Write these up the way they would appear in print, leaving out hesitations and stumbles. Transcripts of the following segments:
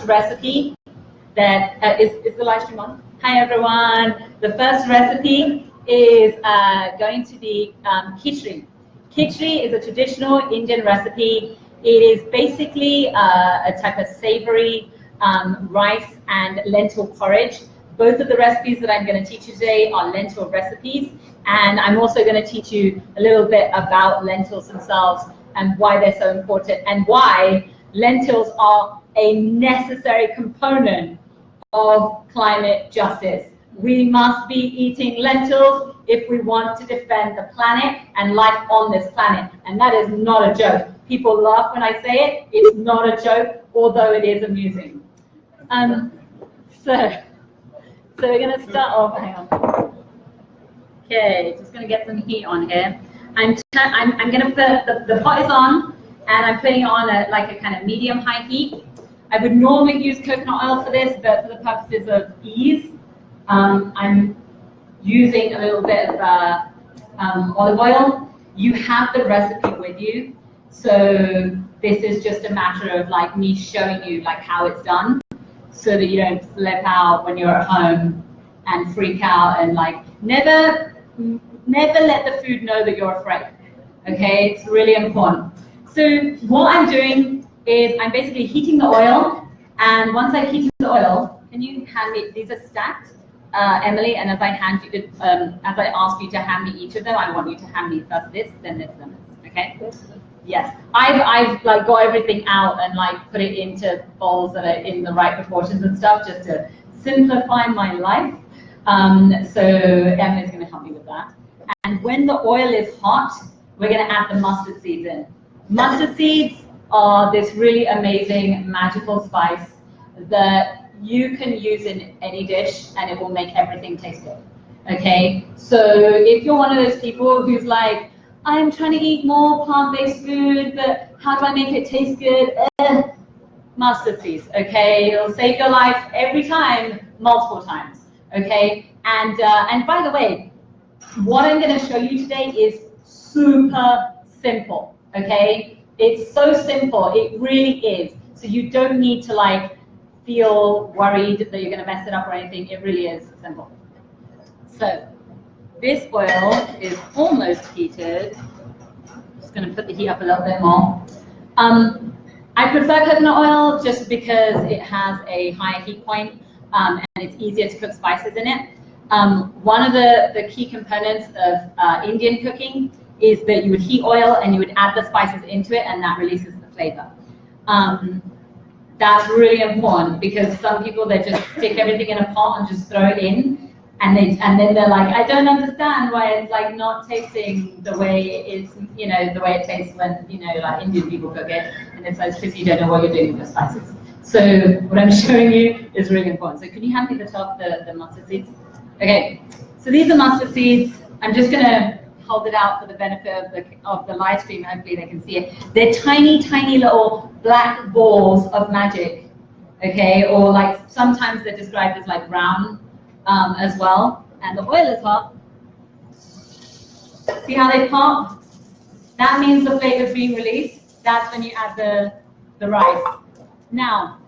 recipe that is the live stream on? Hi everyone. The first recipe is going to be khichdi. Khichdi is a traditional Indian recipe. It is basically a type of savory rice and lentil porridge. Both of the recipes that I'm going to teach you today are lentil recipes, and I'm also going to teach you a little bit about lentils themselves and why they're so important and why lentils are a necessary component of climate justice. We must be eating lentils if we want to defend the planet and life on this planet, and that is not a joke. People laugh when I say it. It's not a joke, although it is amusing. So we're going to start off. Hang on. Okay, just going to get some heat on here. I'm going to put the pot is on, and I'm putting it on like a kind of medium-high heat. I would normally use coconut oil for this, but for the purposes of ease, I'm using a little bit of olive oil. You have the recipe with you, so this is just a matter of like me showing you like how it's done, so that you don't flip out when you're at home and freak out and like never let the food know that you're afraid. Okay, it's really important. So what I'm doing is I'm basically heating the oil, and once I've heated the oil, can you hand me, these are stacked, Emily, and as I ask you to hand me each of them, I want you to hand me first this, then this, then this, okay? Yes, I've like got everything out and like put it into bowls that are in the right proportions and stuff, just to simplify my life. So Emily's going to help me with that. And when the oil is hot, we're going to add the mustard seeds in. Mustard seeds are this really amazing magical spice that you can use in any dish and it will make everything taste good. Okay, so if you're one of those people who's like, I'm trying to eat more plant-based food, but how do I make it taste good? Mustard seeds, okay? It'll save your life every time, multiple times, okay? And by the way, what I'm going to show you today is super simple, okay? It's so simple, it really is. So you don't need to like feel worried that you're going to mess it up or anything. It really is simple. So this oil is almost heated. Just going to put the heat up a little bit more. I prefer coconut oil just because it has a higher heat point and it's easier to cook spices in it. One of the key components of Indian cooking is that you would heat oil and you would add the spices into it, and that releases the flavor. That's really important because some people, they just stick everything in a pot and just throw it in, and then they're like, I don't understand why it's like not tasting the way it's, you know, the way it tastes when, you know, like Indian people cook it, and it's like because you don't know what you're doing with the spices. So what I'm showing you is really important. So can you hand me the mustard seeds? Okay, so these are mustard seeds. I'm just gonna hold it out for the benefit of the live stream. Hopefully they can see it. They're tiny, tiny little black balls of magic, okay? Or like sometimes they're described as like brown as well. And the oil is hot. See how they pop? That means the flavor is being released. That's when you add the rice. Now,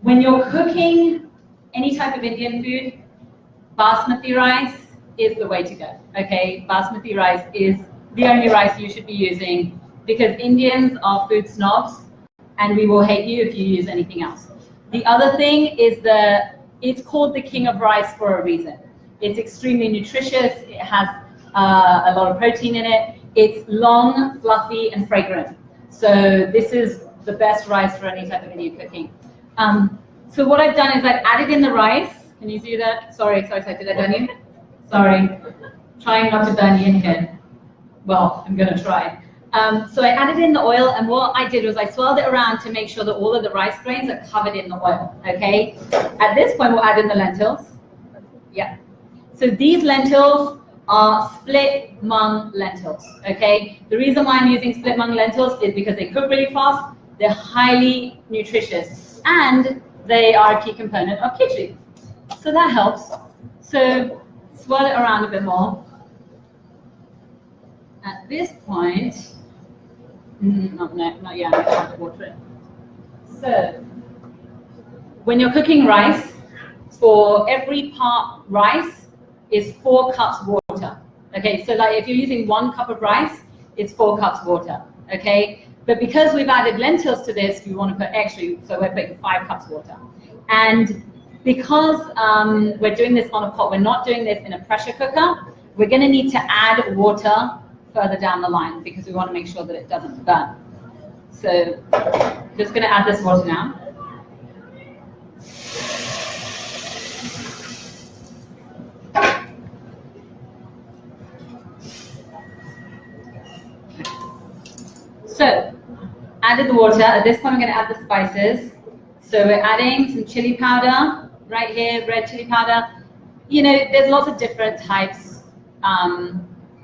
when you're cooking any type of Indian food, basmati rice is the way to go, okay? Basmati rice is the only rice you should be using because Indians are food snobs and we will hate you if you use anything else. The other thing is that it's called the king of rice for a reason. It's extremely nutritious, it has a lot of protein in it, it's long, fluffy, and fragrant. So this is the best rice for any type of Indian cooking. So what I've done is I've added in the rice. Can you see that? Sorry, did I burn you? Sorry, trying not to burn you in here. Well, I'm gonna try. So I added in the oil, and what I did was I swirled it around to make sure that all of the rice grains are covered in the oil, okay? At this point, we'll add in the lentils. Yeah. So these lentils are split mung lentils, okay? The reason why I'm using split mung lentils is because they cook really fast, they're highly nutritious, and they are a key component of khichdi. So that helps. So swirl it around a bit more. At this point, not yet, I have to water it. So when you're cooking rice, for every part rice is 4 cups water. Okay, so like if you're using 1 cup of rice, it's 4 cups water. Okay, but because we've added lentils to this, we want to put extra, so we're putting 5 cups water. And because we're doing this on a pot, we're not doing this in a pressure cooker, we're going to need to add water further down the line because we want to make sure that it doesn't burn. So just going to add this water now. So added the water. At this point, I'm going to add the spices. So we're adding some chili powder right here, red chili powder. You know, there's lots of different types.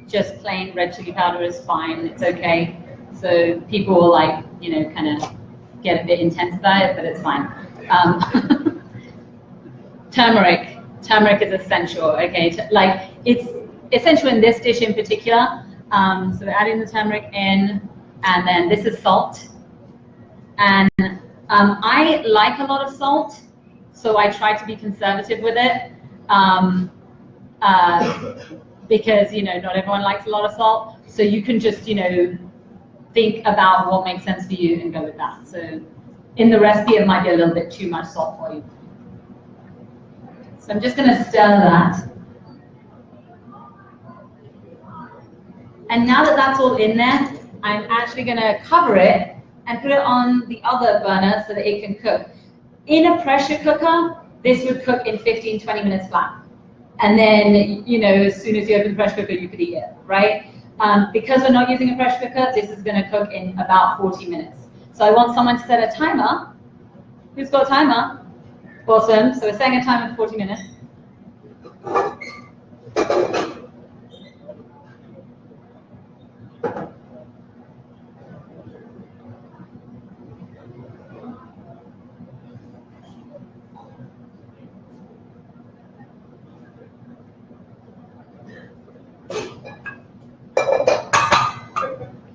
Just plain red chili powder is fine. It's okay. So people will like, you know, kind of get a bit intense about it, but it's fine. Turmeric. Turmeric is essential. Okay, like it's essential in this dish in particular. So we're adding the turmeric in, and then this is salt. And I like a lot of salt, so I try to be conservative with it. Because, you know, not everyone likes a lot of salt. So you can just, you know, think about what makes sense for you and go with that. So in the recipe, it might be a little bit too much salt for you. So I'm just going to stir that. And now that that's all in there, I'm actually going to cover it and put it on the other burner so that it can cook. In a pressure cooker, this would cook in 15, 20 minutes flat. And then, you know, as soon as you open the pressure cooker, you could eat it, right? Because we're not using a pressure cooker, this is going to cook in about 40 minutes. So I want someone to set a timer. Who's got a timer? Awesome. So we're setting a timer for 40 minutes.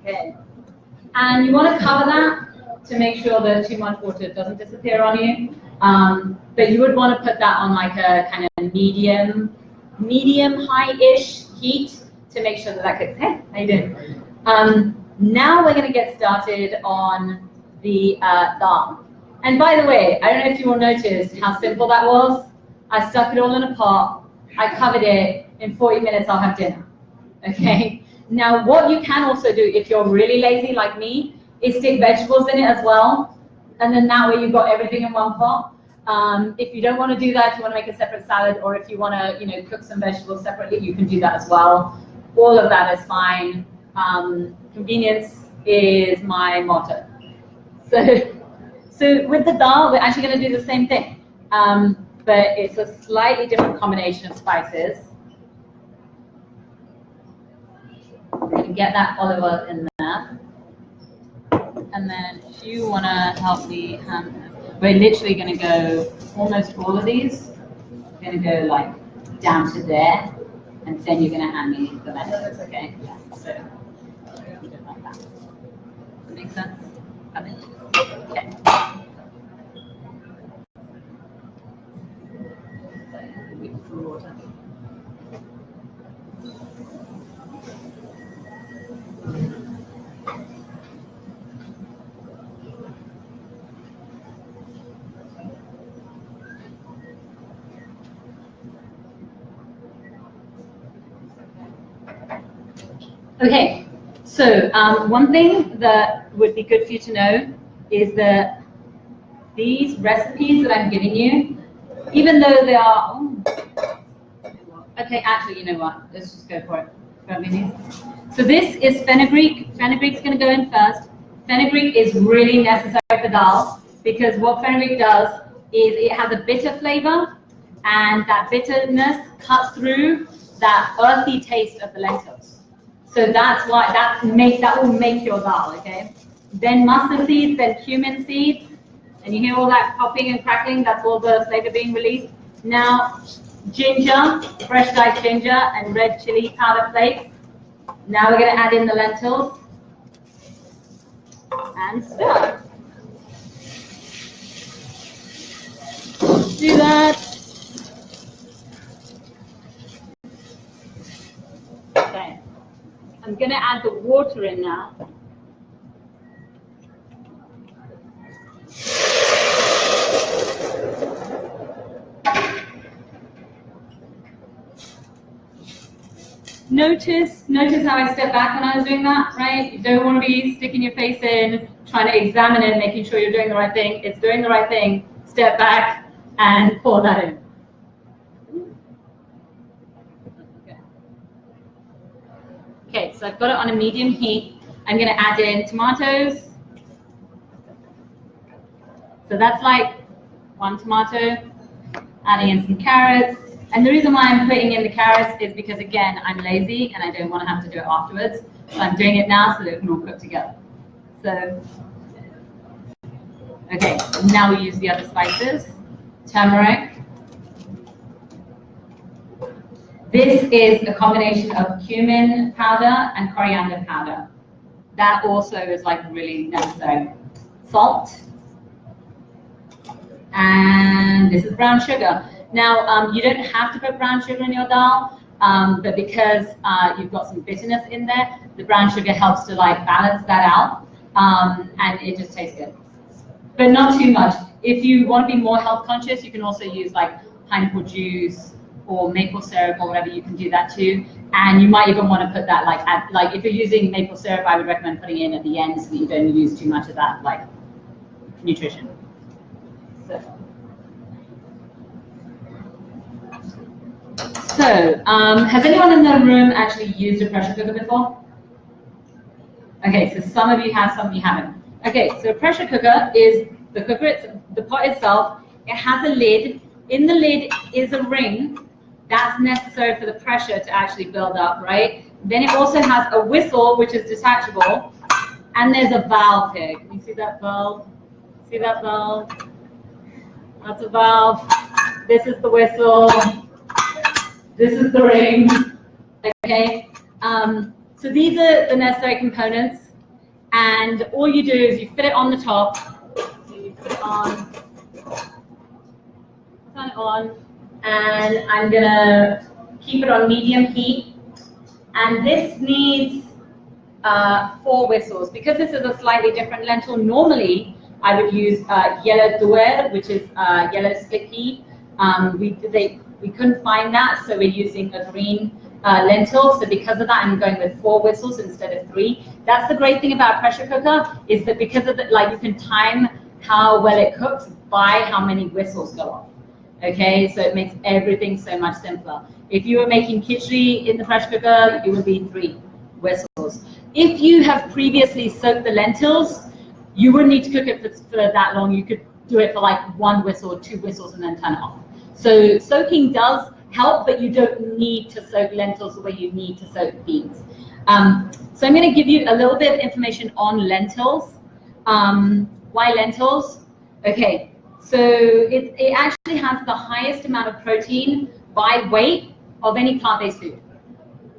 Okay. And you want to cover that to make sure that too much water doesn't disappear on you. But you would want to put that on like a kind of medium high-ish heat to make sure that that cooks. Hey, how you doing? Now we're going to get started on the dal. And by the way, I don't know if you all noticed how simple that was. I stuck it all in a pot. I covered it. In 40 minutes, I'll have dinner. Okay. Now, what you can also do if you're really lazy like me is stick vegetables in it as well. And then that way you've got everything in one pot. If you don't want to do that, if you want to make a separate salad, or if you want to, you know, cook some vegetables separately, you can do that as well. All of that is fine. Convenience is my motto. So with the dal, we're actually going to do the same thing, but it's a slightly different combination of spices. We're going to get that olive oil in there. And then if you want to help me, we're literally going to go almost all of these. We're going to go like down to there, and then you're going to hand me the lentils, okay? Yeah, so do it like that. Does that make sense? Okay. So, water. Okay, so one thing that would be good for you to know is that these recipes that I'm giving you, even though they are, okay, actually, you know what, let's just go for it. So this is fenugreek. Fenugreek's going to go in first. Fenugreek is really necessary for dal because what fenugreek does is it has a bitter flavor, and that bitterness cuts through that earthy taste of the lentils. So that's why that will make your dal, okay? Then mustard seeds, then cumin seeds, and you hear all that popping and crackling, that's all the flavor being released. Now, ginger, fresh diced ginger, and red chili powder flakes. Now we're going to add in the lentils and stir. that. Okay. I'm going to add the water in now. Notice how I stepped back when I was doing that, right? You don't want to be sticking your face in, trying to examine it, making sure you're doing the right thing. It's doing the right thing. Step back and pour that in. Okay, so I've got it on a medium heat. I'm going to add in tomatoes. So that's like 1 tomato, adding in some carrots. And the reason why I'm putting in the carrots is because, again, I'm lazy and I don't want to have to do it afterwards. So I'm doing it now so that it can all cook together. So, okay, now we use the other spices. Turmeric. This is a combination of cumin powder and coriander powder. That also is like really necessary. Salt. And this is brown sugar. Now, you don't have to put brown sugar in your dal, but because you've got some bitterness in there, the brown sugar helps to like balance that out, and it just tastes good. But not too much. If you want to be more health conscious, you can also use like pineapple juice or maple syrup or whatever. You can do that too. And you might even want to put that like if you're using maple syrup, I would recommend putting it in at the end so that you don't use too much of that like nutrition. So, has anyone in the room actually used a pressure cooker before? Okay, so some of you have, some of you haven't. Okay, so a pressure cooker is the cooker, the pot itself. It has a lid. In the lid is a ring that's necessary for the pressure to actually build up, right? Then it also has a whistle, which is detachable, and there's a valve here. Can you see that valve? See that valve? That's a valve. This is the whistle. This is the ring, okay? So these are the necessary components, and all you do is you fit it on the top, you put it on, turn it on, and I'm gonna keep it on medium heat, and this needs 4 whistles. Because this is a slightly different lentil, normally I would use yellow duer, which is yellow split pea. We couldn't find that, so we're using a green lentil. So because of that, I'm going with 4 whistles instead of 3. That's the great thing about a pressure cooker, is that because of the, like, you can time how well it cooks by how many whistles go off. Okay, so it makes everything so much simpler. If you were making khichdi in the pressure cooker, it would be 3 whistles. If you have previously soaked the lentils, you wouldn't need to cook it for that long. You could do it for like 1 whistle or 2 whistles and then turn it off. So soaking does help, but you don't need to soak lentils the way you need to soak beans. So I'm going to give you a little bit of information on lentils. Why lentils? Okay, so it actually has the highest amount of protein by weight of any plant-based food.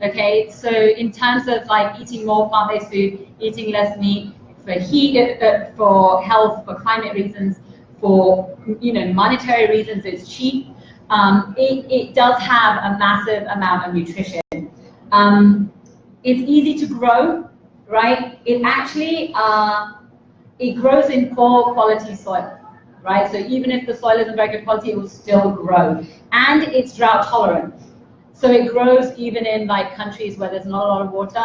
Okay, so in terms of like eating more plant-based food, eating less meat, for heat, for health, for climate reasons, for monetary reasons, it's cheap. It does have a massive amount of nutrition. It's easy to grow, right? It actually it grows in poor quality soil, right? So even if the soil isn't very good quality, it will still grow, and it's drought tolerant. So it grows even in like countries where there's not a lot of water.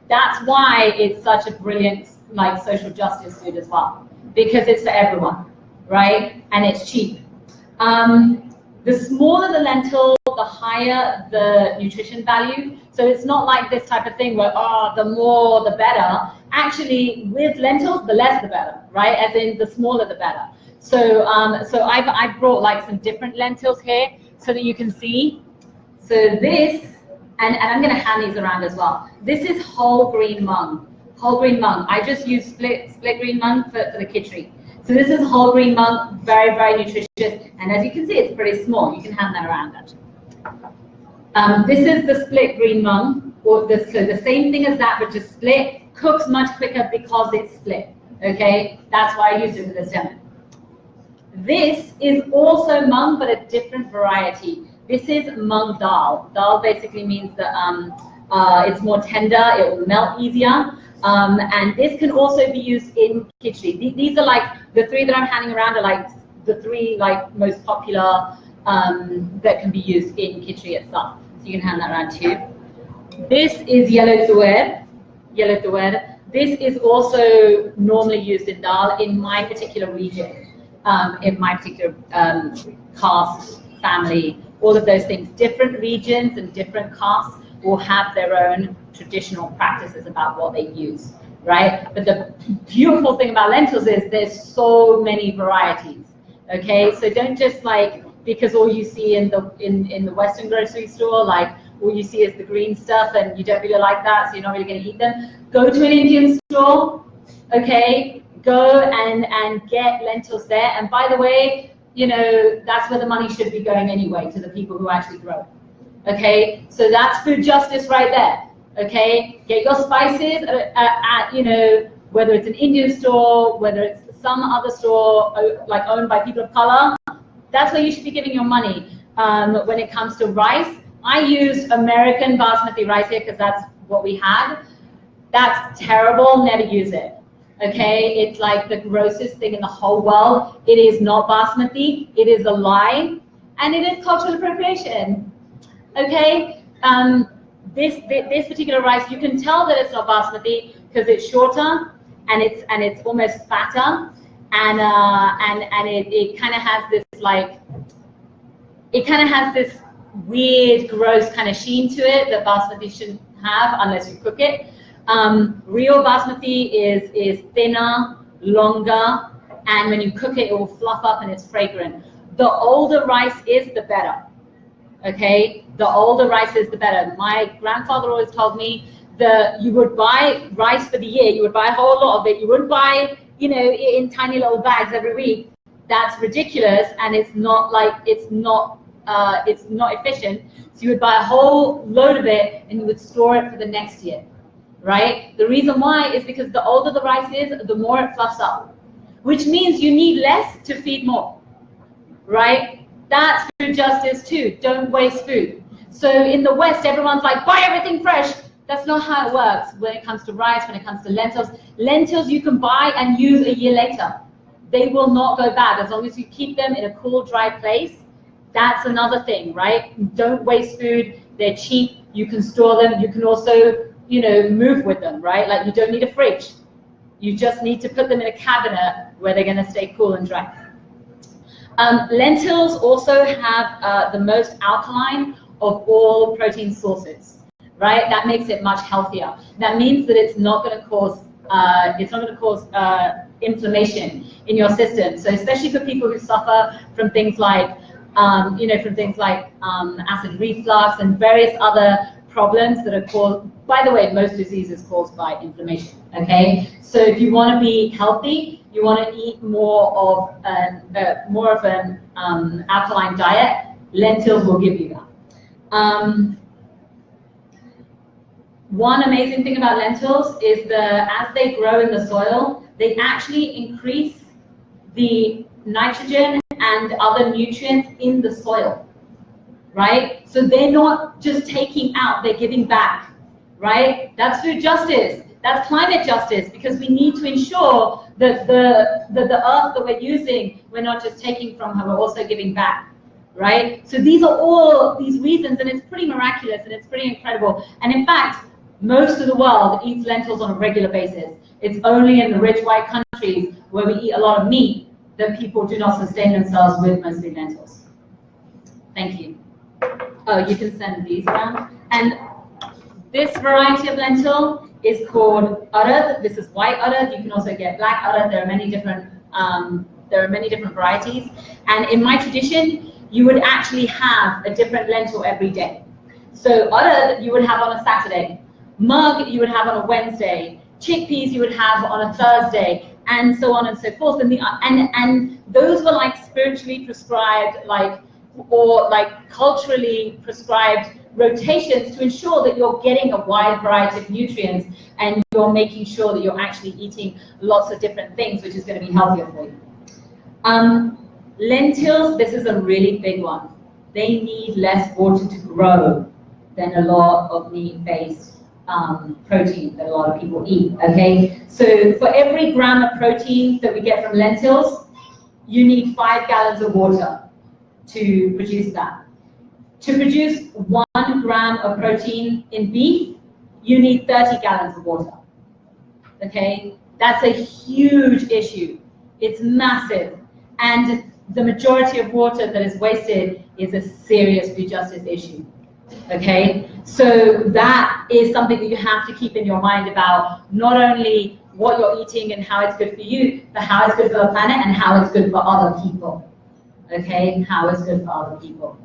That's why it's such a brilliant like social justice food as well, because it's for everyone, right? And it's cheap. The smaller the lentil, the higher the nutrition value. So it's not like this type of thing where, the more the better. Actually, with lentils, the less the better, right? As in, the smaller the better. So, I've brought like some different lentils here so that you can see. So this, and I'm going to hand these around as well. This is whole green mung. Whole green mung. I just use split green mung for the khichdi. So this is whole green mung, very, very nutritious. And as you can see, it's pretty small. You can hand that around, actually. This is the split green mung, so the same thing as that, but just split. Cooks much quicker because it's split, okay? That's why I use it for this demo. This is also mung, but a different variety. This is mung dal. Dal basically means that it's more tender, it will melt easier. And this can also be used in khichdi. These are like, the three that I'm handing around are like the three like most popular that can be used in khichdi itself. So you can hand that around too. This is yellow tuer. Yellow tuer. This is also normally used in dal in my particular region. In my particular caste, family, all of those things. Different regions and different castes will have their own traditional practices about what they use, right? But the beautiful thing about lentils is there's so many varieties, okay? So don't just like, because all you see in the Western grocery store, like all you see is the green stuff and you don't really like that, so you're not really gonna eat them. Go to an Indian store, okay? Go and get lentils there. And by the way, you know, that's where the money should be going anyway, to the people who actually grow. Okay, so that's food justice right there. Okay, get your spices at you know, whether it's an Indian store, whether it's some other store like owned by people of color, that's where you should be giving your money. When it comes to rice, I used American basmati rice here because that's what we had. That's terrible, never use it. Okay, it's like the grossest thing in the whole world. It is not basmati, it is a lie, and it is cultural appropriation. Okay, this particular rice, you can tell that it's not basmati because it's shorter and it's almost fatter, and it kind of has this like, it kind of has this weird, gross kind of sheen to it that basmati shouldn't have unless you cook it. Real basmati is thinner, longer, and when you cook it, it will fluff up and it's fragrant. The older rice is, the better. Okay, the older rice is the better. My grandfather always told me that you would buy rice for the year. You would buy a whole lot of it. You wouldn't buy, you know, in tiny little bags every week. That's ridiculous, and it's not like, it's not efficient. So you would buy a whole load of it and you would store it for the next year. Right? The reason why is because the older the rice is, the more it fluffs up, which means you need less to feed more, right? That's food justice too. Don't waste food. So in the West, everyone's like, buy everything fresh. That's not how it works when it comes to rice, when it comes to lentils. Lentils you can buy and use a year later. They will not go bad as long as you keep them in a cool, dry place. That's another thing, right? Don't waste food. They're cheap. You can store them. You can also, you know, move with them, right? Like you don't need a fridge. You just need to put them in a cabinet where they're going to stay cool and dry. Lentils also have the most alkaline of all protein sources, right? That makes it much healthier. That means that it's not going to cause inflammation in your system. So especially for people who suffer from things like, you know, from things like acid reflux and various other problems that are caused, by the way, most diseases caused by inflammation, okay? So if you want to be healthy, you want to eat more of an alkaline diet, lentils will give you that. One amazing thing about lentils is as they grow in the soil, they actually increase the nitrogen and other nutrients in the soil. Right? So they're not just taking out, they're giving back, right? That's food justice. That's climate justice, because we need to ensure that the earth that we're using, we're not just taking from her, we're also giving back, right? So these are all these reasons, and it's pretty miraculous and it's pretty incredible. And in fact, most of the world eats lentils on a regular basis. It's only in the rich white countries where we eat a lot of meat that people do not sustain themselves with mostly lentils. Thank you. Oh, you can send these around. And this variety of lentil is called urad. This is white urad. You can also get black urad. There are many different varieties. And in my tradition, you would actually have a different lentil every day. So urad you would have on a Saturday. Mug you would have on a Wednesday. Chickpeas you would have on a Thursday, and so on and so forth. And those were like spiritually prescribed, or culturally prescribed rotations to ensure that you're getting a wide variety of nutrients and you're making sure that you're actually eating lots of different things, which is going to be healthier for you. Lentils, this is a really big one. They need less water to grow than a lot of meat-based protein that a lot of people eat, okay? So for every gram of protein that we get from lentils, you need 5 gallons of water to produce that. To produce 1 gram of protein in beef, you need 30 gallons of water, okay? That's a huge issue. It's massive. And the majority of water that is wasted is a serious food justice issue, okay? So that is something that you have to keep in your mind about not only what you're eating and how it's good for you, but how it's good for the planet and how it's good for other people, okay? How it's good for other people.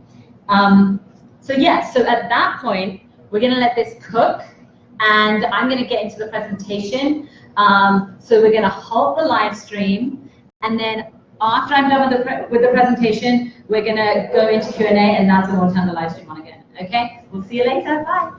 So yeah, so at that point, we're gonna let this cook, and I'm gonna get into the presentation. So we're gonna halt the live stream, and then after I'm done with the presentation, we're gonna go into Q&A, and that's when we'll turn the live stream on again, okay? We'll see you later, bye.